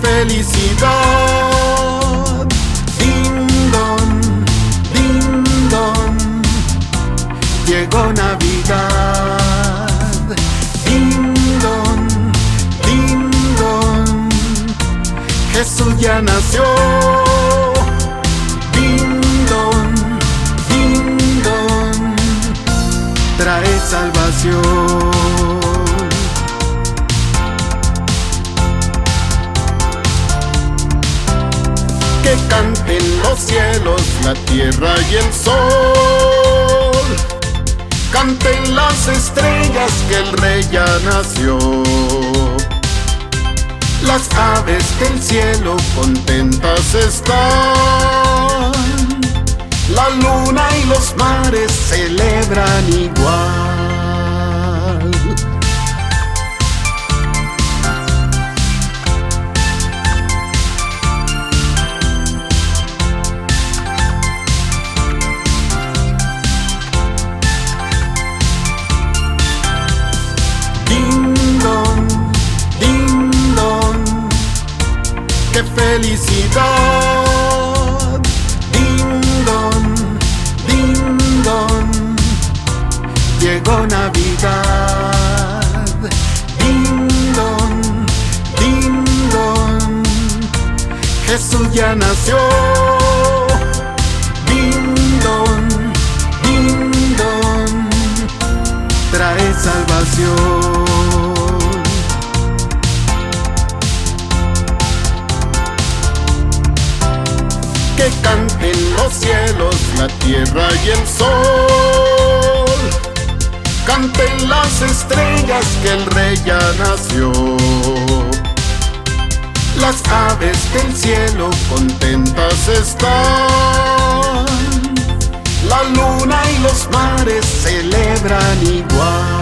felicidad! Ding dong, llegó Navidad. Ding dong, Jesús ya nació. Ding dong, trae salvación. Que canten los cielos, la tierra y el sol. Canten las estrellas que el Rey ya nació. Las aves del cielo contentas están. La luna y los mares celebran igual. ¡Qué felicidad! Ding dong, llegó Navidad. Ding dong, Jesús ya nació. Ding dong, trae salvación. Que canten los cielos, la tierra y el sol. Canten las estrellas que el Rey ya nació. Las aves del cielo contentas están. La luna y los mares celebran igual.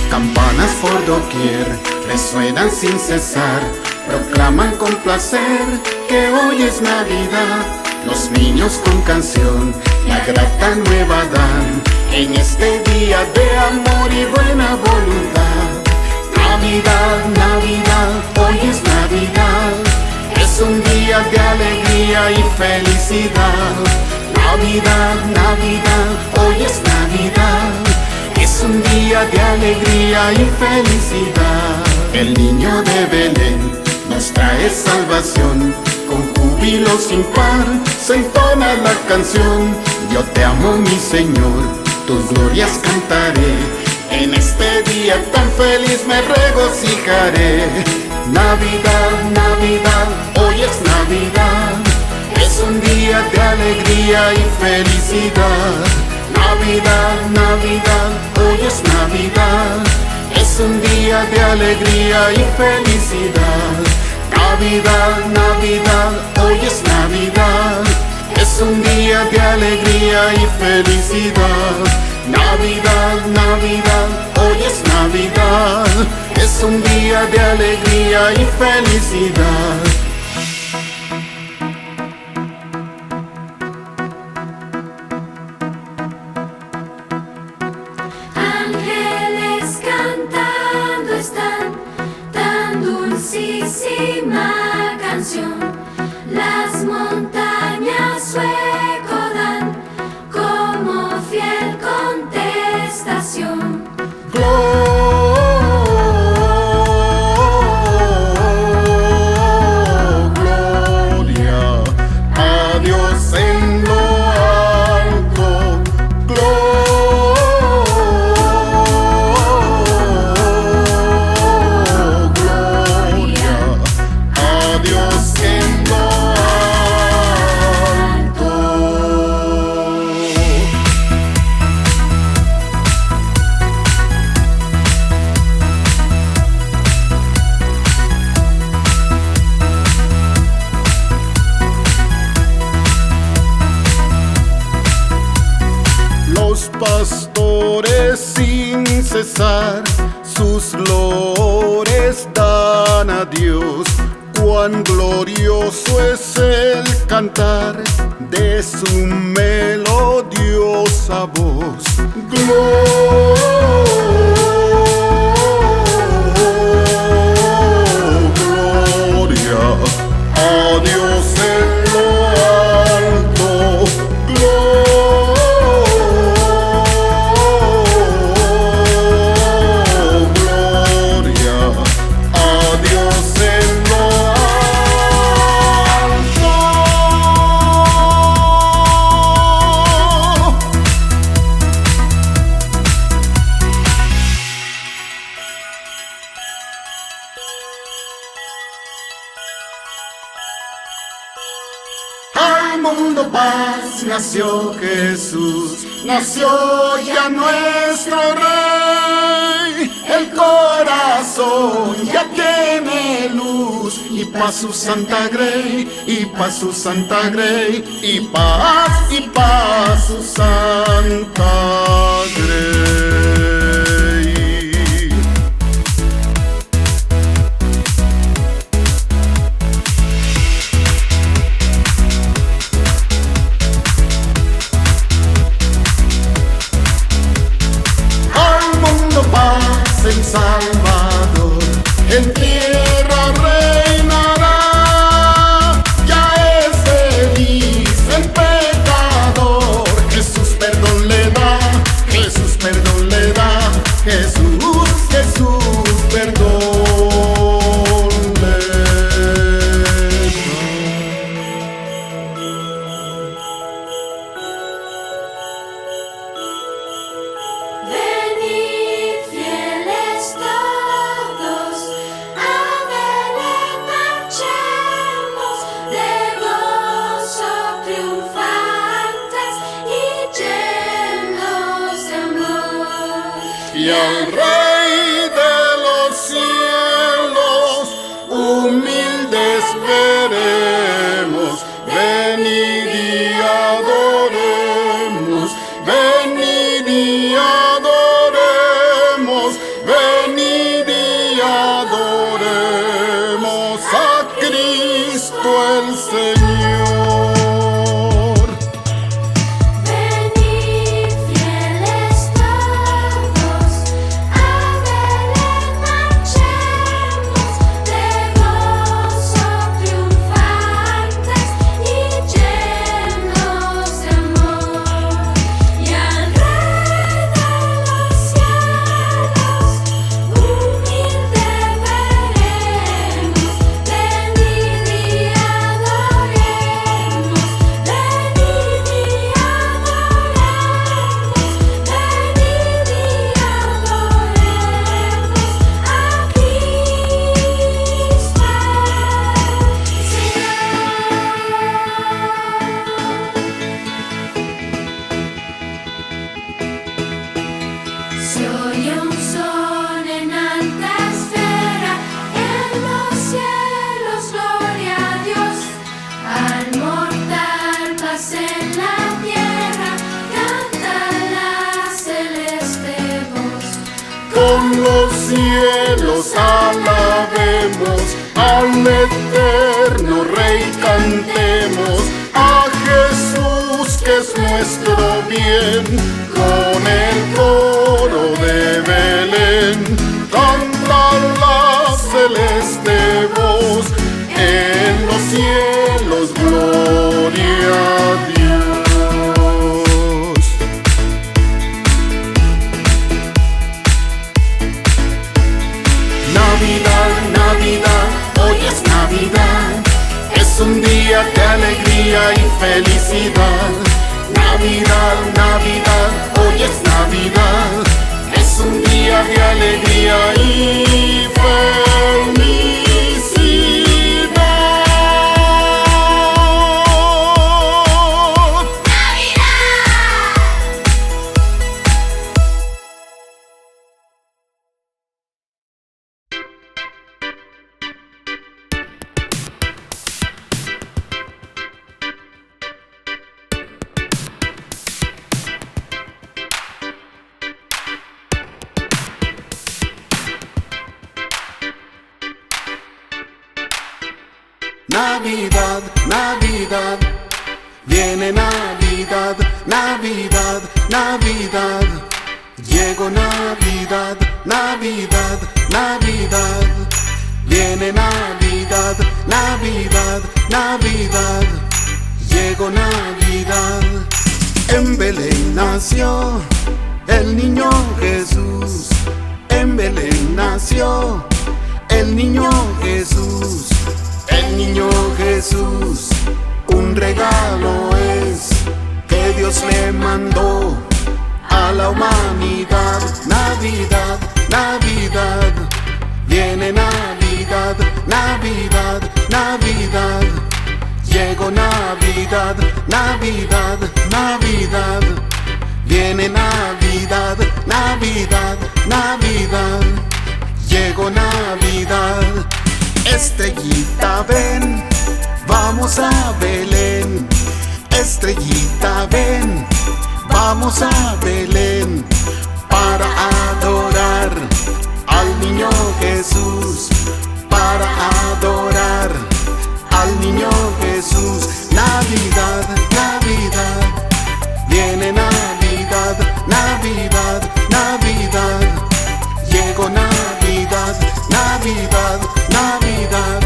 Campanas por doquier resuenan sin cesar, proclaman con placer que hoy es Navidad. Los niños con canción la grata nueva dan en este día de amor y buena voluntad. Navidad, Navidad, hoy es Navidad, es un día de alegría y felicidad. Navidad, Navidad, hoy es Navidad, es un día de alegría y felicidad. El niño de Belén nos trae salvación, con júbilo sin par se entona la canción. Yo te amo, mi Señor, tus glorias cantaré, en este día tan feliz me regocijaré. Navidad, Navidad, hoy es Navidad, es un día de alegría y felicidad. Navidad, Navidad, hoy es Navidad, es un día de alegría y felicidad. Navidad, Navidad, hoy es Navidad, es un día de alegría y felicidad. Navidad, Navidad, hoy es Navidad, es un día de alegría y felicidad. Canción, las montañas su eco dan como fiel contestación. Gloria a Dios en lo alto, gloria sin cesar, sus lores dan a Dios. Cuán glorioso es el cantar de su melodiosa voz. Gloria a Dios en lo alto. Gloria a Dios en lo alto. Al mundo paz nació Jesús, nació ya nuestro Rey. El corazón ya tiene luz, y paz su Santa Grey, y paz su Santa Grey, y paz su Santa Grey. Paz el Salvador, en tierra reinará. Ya es feliz el pecador, Jesús perdón le da, Jesús perdón le da, Jesús, Jesús perdón le Venid fieles todos, a Belén marchemos, de gozo triunfantes y llenos de amor. y al Rey de los cielos humildes veremos. Venid y adoremos, venid y adoremos, venid y adoremos a Cristo el Señor. Venid fieles todos, a Belén marchemos, de gozo triunfantes y llenos de amor. Y al Rey de los cielos humilde veremos. Venid y adoremos, venid y adoremos, venid y adoremos a Cristo Señor. Se oye un son en alta esfera, en los cielos gloria a Dios. Al mortal paz en la tierra, canta la celeste voz. Con los cielos alabemos, al eterno Rey cantemos, a Jesús que es nuestro bien. Con el coro de Belén canta la celeste voz, en los cielos gloria a Dios. Navidad, Navidad, hoy es Navidad, es un día de alegría y felicidad. Navidad, Navidad, hoy es Navidad, es un día de alegría y Navidad, Navidad. Viene Navidad, Navidad, Navidad. Llegó Navidad, Navidad, Navidad. Viene Navidad, Navidad, Navidad. Llegó Navidad. En Belén nació el niño Jesús. En Belén nació el niño Jesús. El niño Jesús, un regalo es que Dios le mandó a la humanidad. Navidad, Navidad. Viene Navidad, Navidad, Navidad. Llegó Navidad, Navidad, Navidad. Viene Navidad, Navidad, Navidad. Llegó Navidad. Estrellita ven, vamos a Belén. Estrellita ven, vamos a Belén para adorar al niño Jesús, para adorar al niño Jesús. Navidad, Navidad. Viene Navidad, Navidad, Navidad. Llegó Navidad, Navidad, Navidad.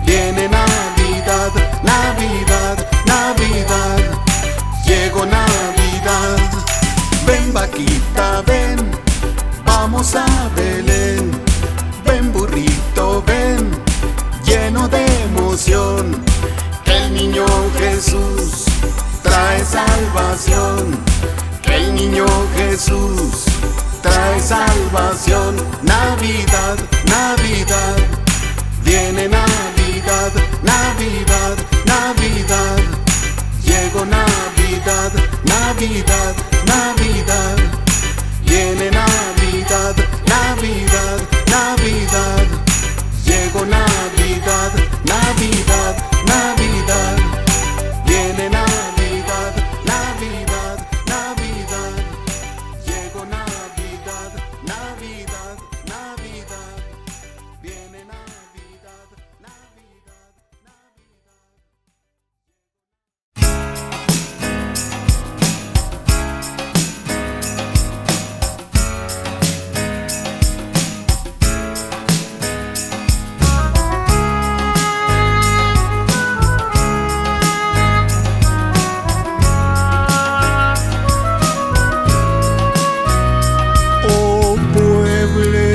Viene Navidad, Navidad, Navidad. Llegó Navidad. Ven vaquita, ven, vamos a Belén. Ven burrito, ven, lleno de emoción. Que el niño Jesús trae salvación. Que el niño Jesús trae salvación. Navidad, Navidad. Viene Navidad, Navidad, Navidad. Llegó Navidad, Navidad, Navidad. Viene Navidad, Navidad, Navidad. Llegó Navidad, Navidad, Navidad. Viene Navidad, Navidad, Navidad. Llegó Navidad, Navidad, Navidad. Viene Navidad, Navidad, Oh pueblo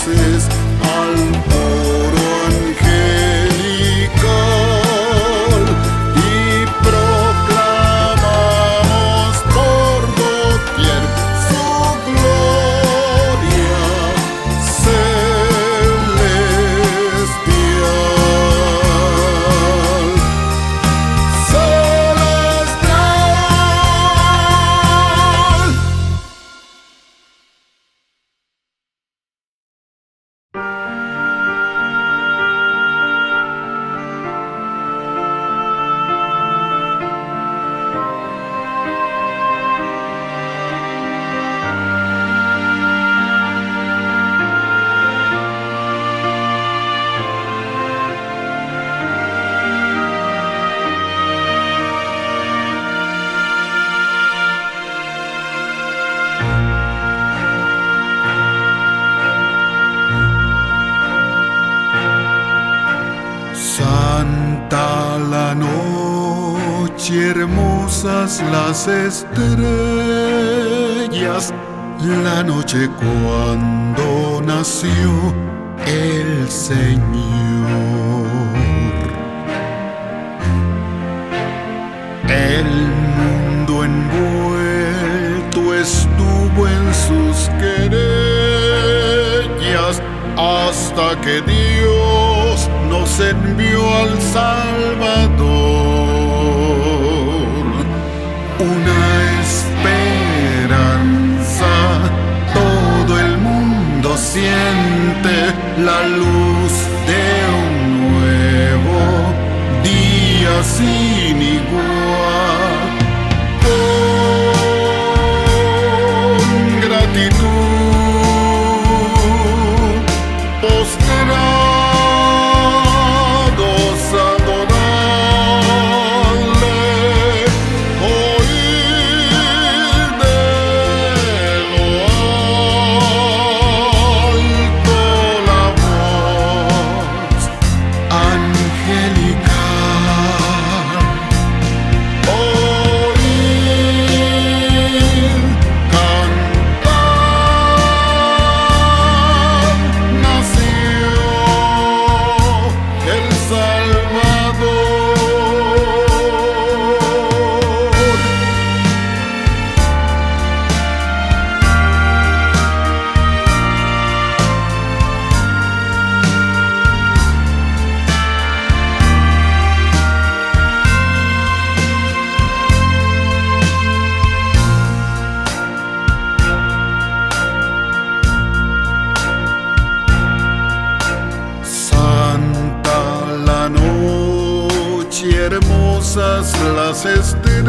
voces al coro angelical y proclamamos por doquier su gloria celestial. Santa la noche, hermosas las estrellas, la noche cuando nació el Señor. El mundo envuelto estuvo en sus querellas hasta que Dios nos envió al Salvador. Una esperanza, todo el mundo siente la luz de un nuevo día sin igual. Con gratitud postrados adorarle, oír de lo alto la voz angelical, oír cantar, nació el Salvador. Santa la noche, hermosas las estrellas,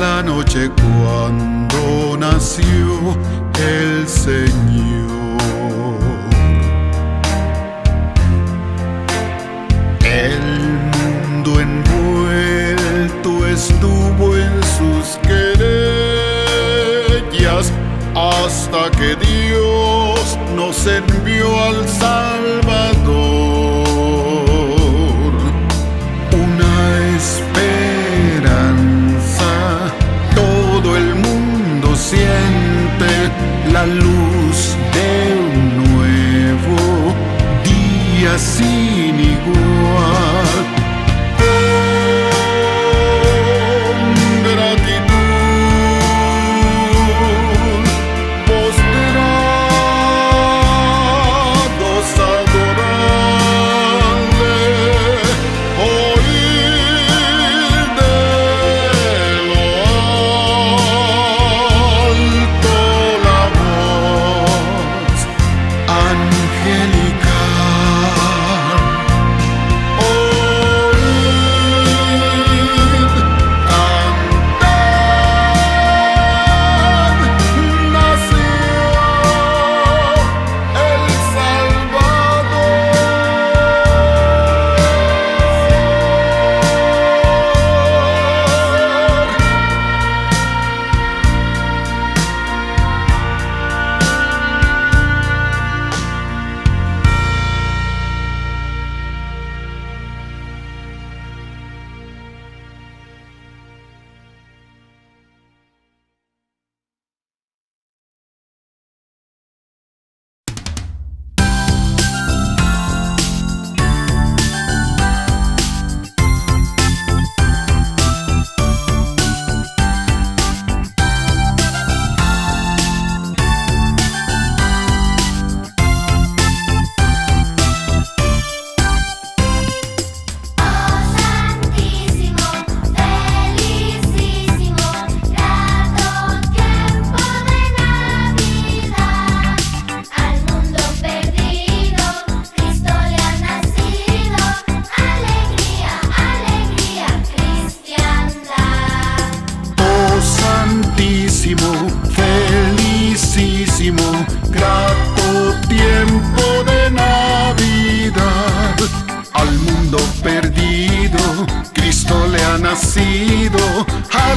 la noche cuando nació el Señor. El mundo envuelto estuvo en sus querellas hasta que Dios nos envió al Salvador. Una esperanza, todo el mundo siente la luz de un nuevo día sin igual. Con gratitud postrados adorarle,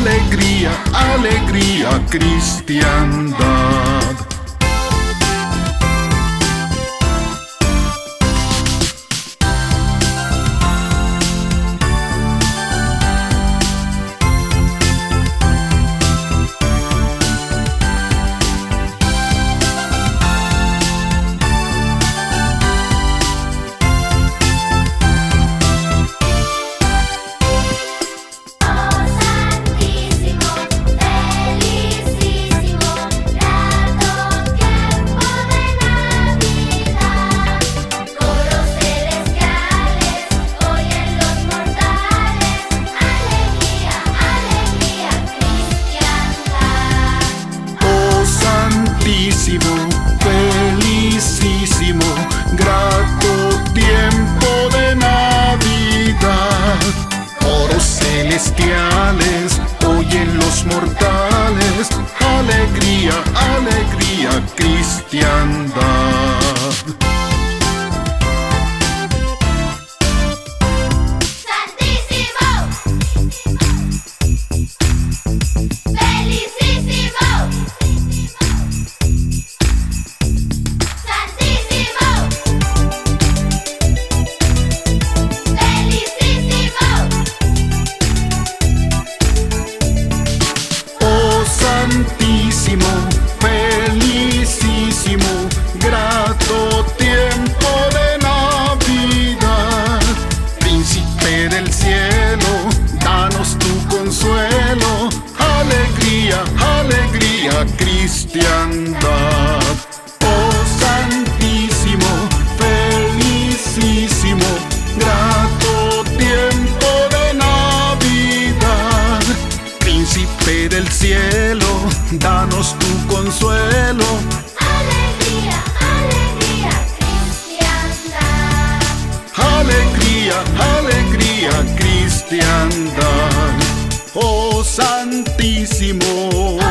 alegría, alegría, cristiandad. Felicísimo, grato tiempo de Navidad. Coros celestiales oyen los mortales, alegría, alegría, cristiandad. Santísimo, felicísimo, grato tiempo de Navidad. Príncipe del cielo, danos tu consuelo, alegría, alegría, cristiandad. Oh Santísimo, felicísimo, grato tiempo de Navidad. Príncipe del cielo, danos tu consuelo. Alegría, alegría, cristiandad. Alegría, alegría, cristiandad. Oh Santísimo, Oh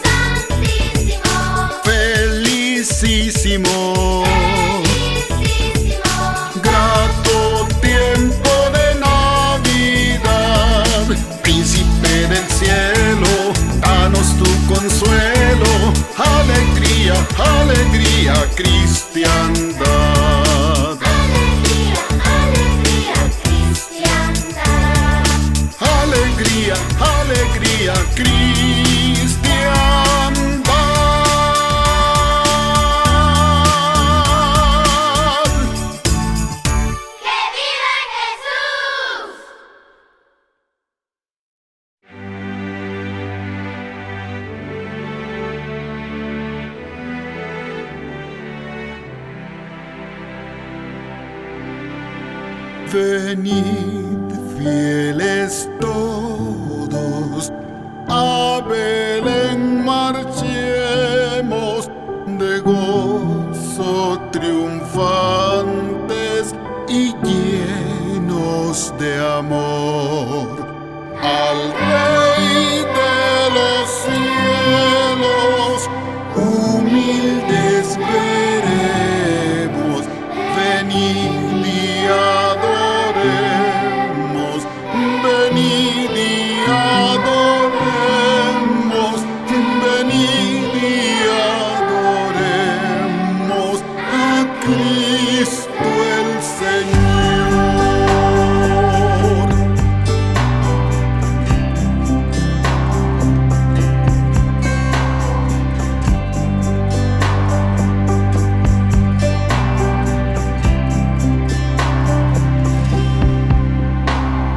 Santísimo, felicísimo, felicísimo, grato tiempo de Navidad. Príncipe del cielo, danos tu consuelo, alegría, alegría, cristiandad. alegría, alegría, cristiandad. Alegría, alegría, cristiandad. ¡Que viva Jesús! Venid, fieles todos, a Belén marchemos, de gozo triunfantes y llenos de amor. Al Rey de los cielos, humildes veremos, venid y adoremos, venid y adoremos, venid y adoremos a Cristo el Señor.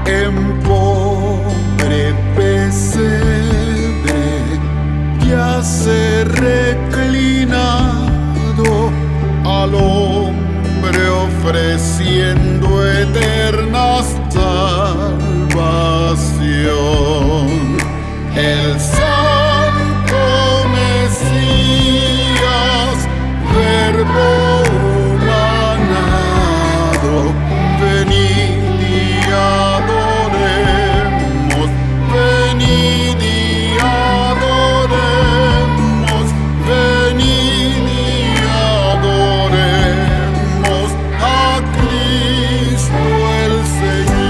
En pobre pesebre yace reclinado, al hombre ofreciendo eterna salvación. El Santo Mesías, Verbo humanado, venid y adoremos, venid y adoremos, venid y adoremos a Cristo el Señor.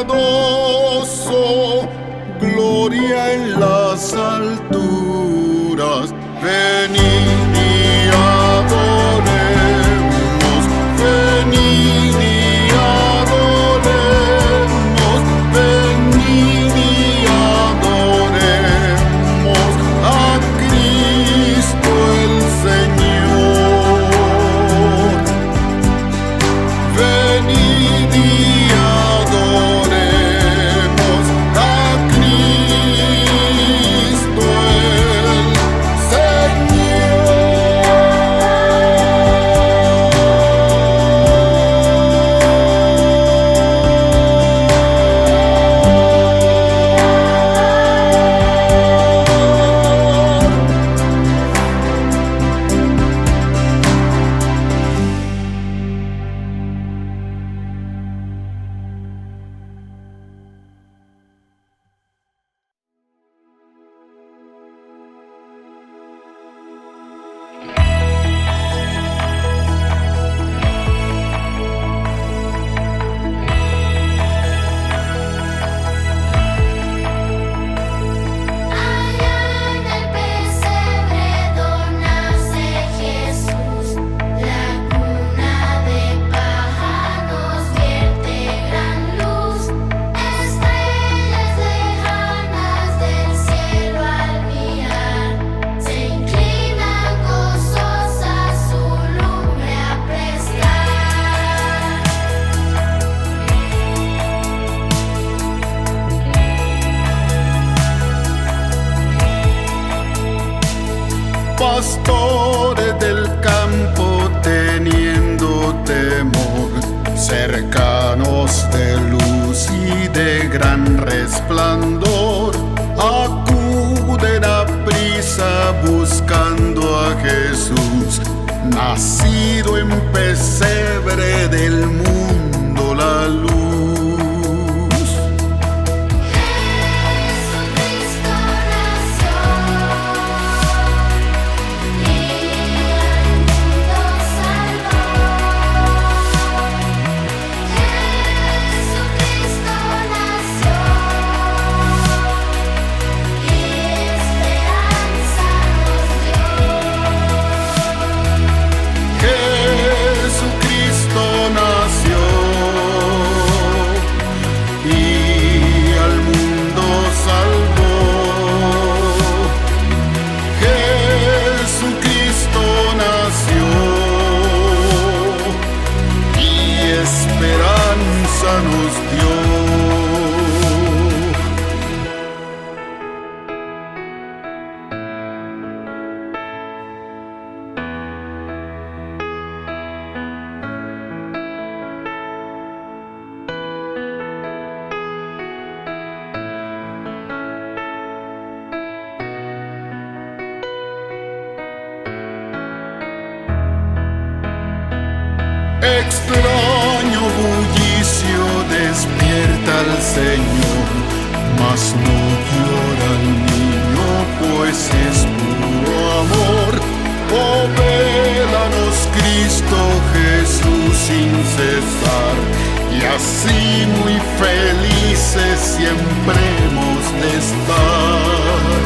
piadoso, gloria en las alturas. Venid y adoremos, venid y adoremos, venid y adoremos a Cristo el Señor. Venid y adoremos a Cristo el pastores del campo teniendo temor, cercanos de luz y de gran resplandor, acuden a prisa buscando a Jesús, nacido en pesebre del mundo la luz. Nos dio. Extraño bullicio despierta al Señor, mas no llora el niño, pues es puro amor. Oh, vélanos Cristo Jesús sin cesar, y así muy felices siempre hemos de estar.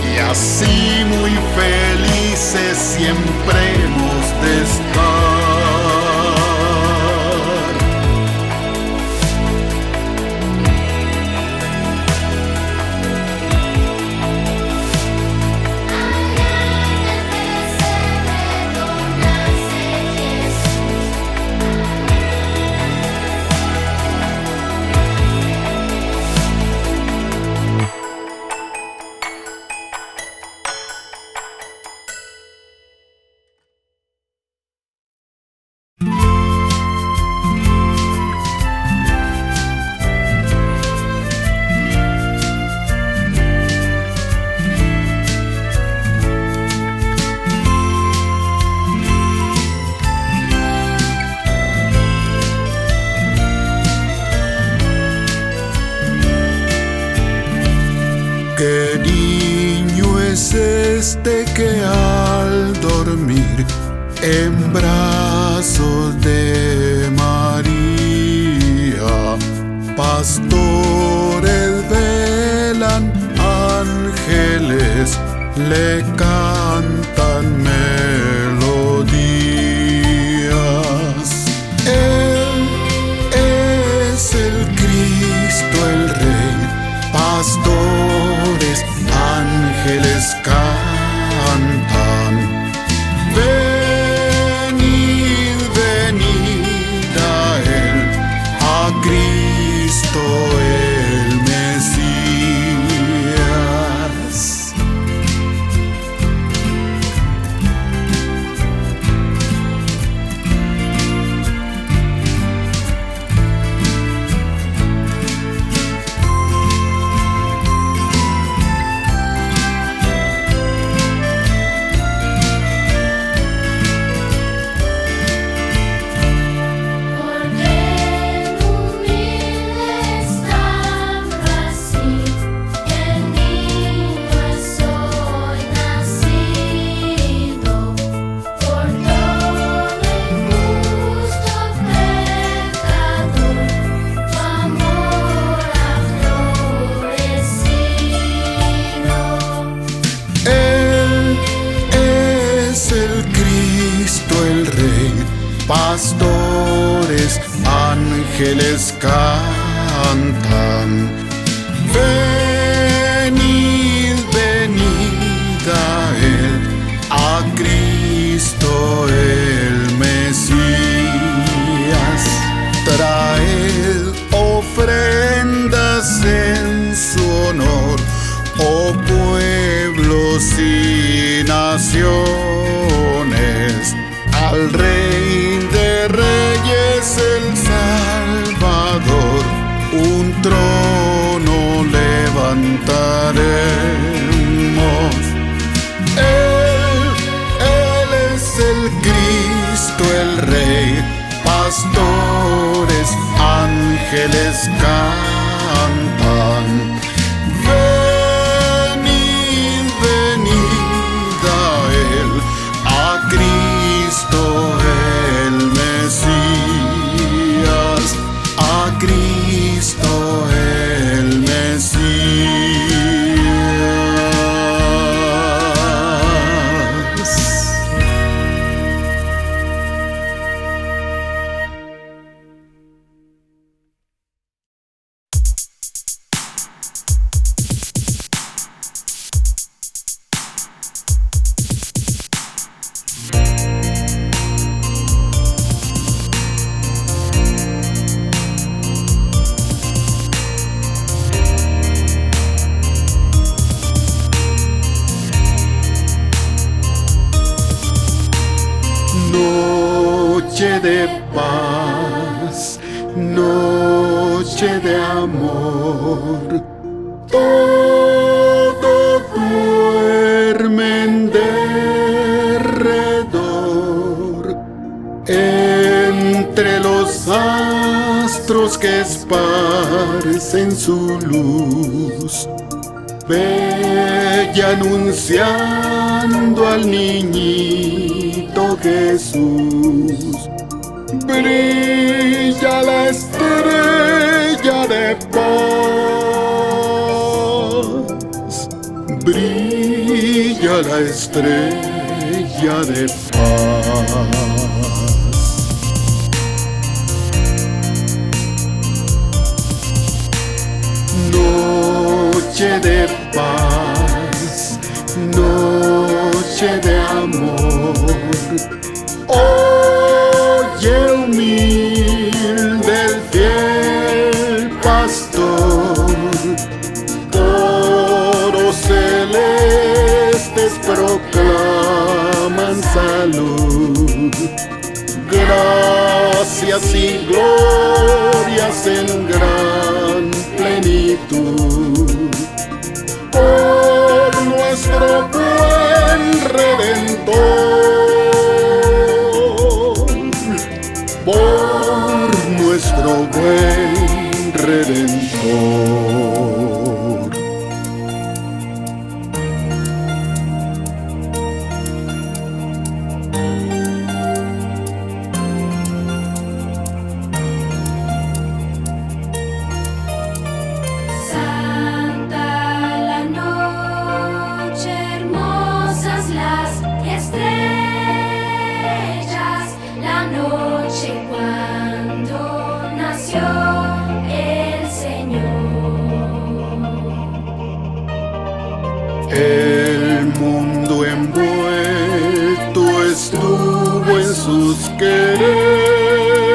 Y así muy felices siempre hemos de estar. ¿Qué niño es este que al dormir en brazos de le cantan melodías. Él es el Cristo, el Rey. Pastores, ángeles cantan. Venid, venid a Él, a Cristo el Mesías. Pastores, ángeles cantan. Venid, venid a Él, a Cristo el Mesías. Traed ofrendas en su honor, oh pueblos y naciones. Al Rey de Reyes, el Salvador, un trono levantaremos. Él es el Cristo, el Rey. Pastores, ángeles cantan. Venid, venid a Él, a Cristo el Mesías, a Cristo el Mesías. Noche de paz, noche de amor, todo duerme en derredor. Entre los astros que esparcen su luz, bella anunciando al niñito Jesús. Brilla la estrella de paz, brilla la estrella de paz. Noche de paz, noche de amor. Oye, humilde el fiel pastor, coros celestes proclaman salud, gracias y glorias en gran plenitud. Por nuestro buen Redentor, por nuestro buen Redentor. Santa la noche hermosa.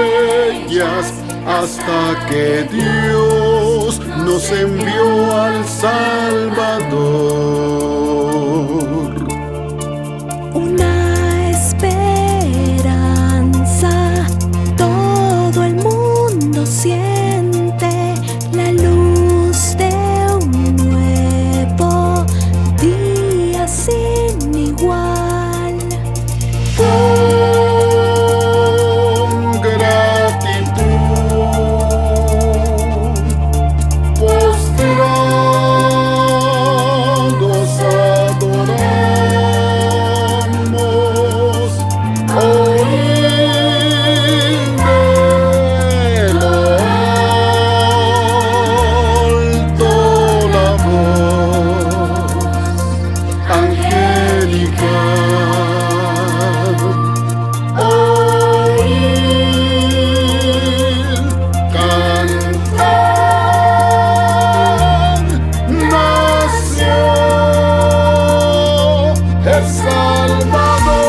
querellas, hasta que Dios nos envió al Salvador. Una esperanza, todo el mundo siente la luz de un nuevo día sin igual. Con gratitud, postrados adoramos, oír de lo alto la voz angelical. El Salvador.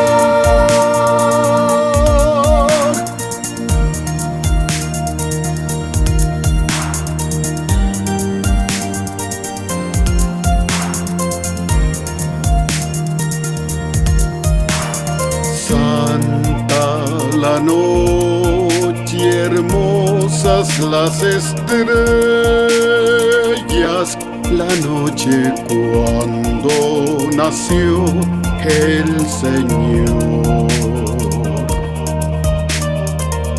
Santa la noche, hermosas las estrellas, la noche cuando nació el Señor.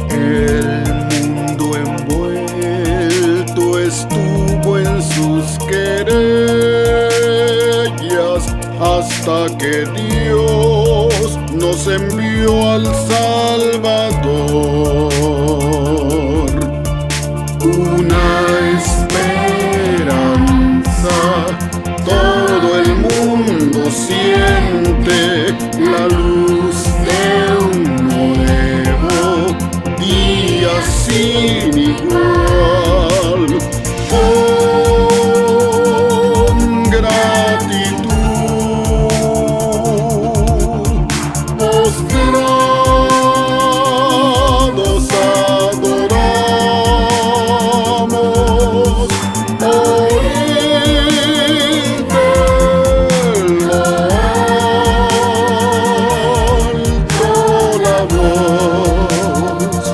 El mundo envuelto estuvo en sus querellas, hasta que Dios nos envió al Salvador. Una esperanza, todo el mundo siente la luz de un nuevo día sin igual. Con gratitud, postrados adoramos, oír de lo alto la voz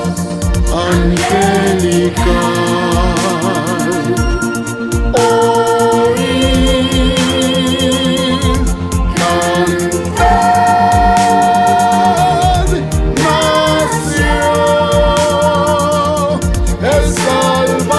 angelical. Oír, cantar, nació el Salvador.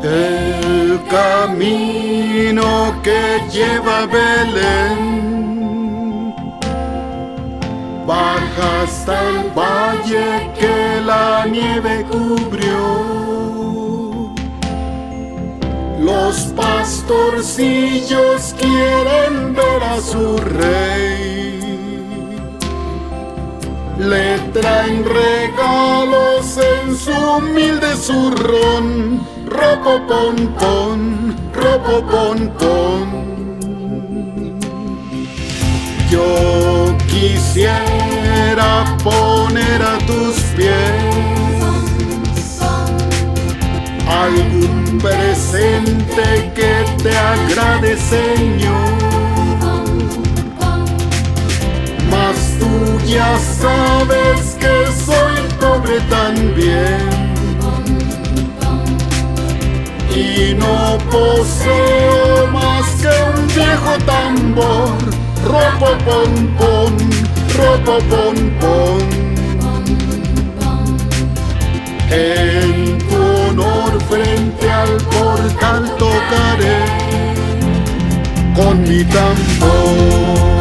El camino que lleva a Belén baja hasta el valle que la nieve cubrió. Los pastorcillos quieren ver a su rey. Le traen regalos en su humilde zurrón. Ropopompón, ropopompón. Yo quisiera poner a tus pies algún presente que te agrade, Señor. Mas tú ya sabes que soy pobre también y no poseo más que un viejo tambor. Ropopompón, ropopompón. En tu honor frente al portal tocaré con mi tambor.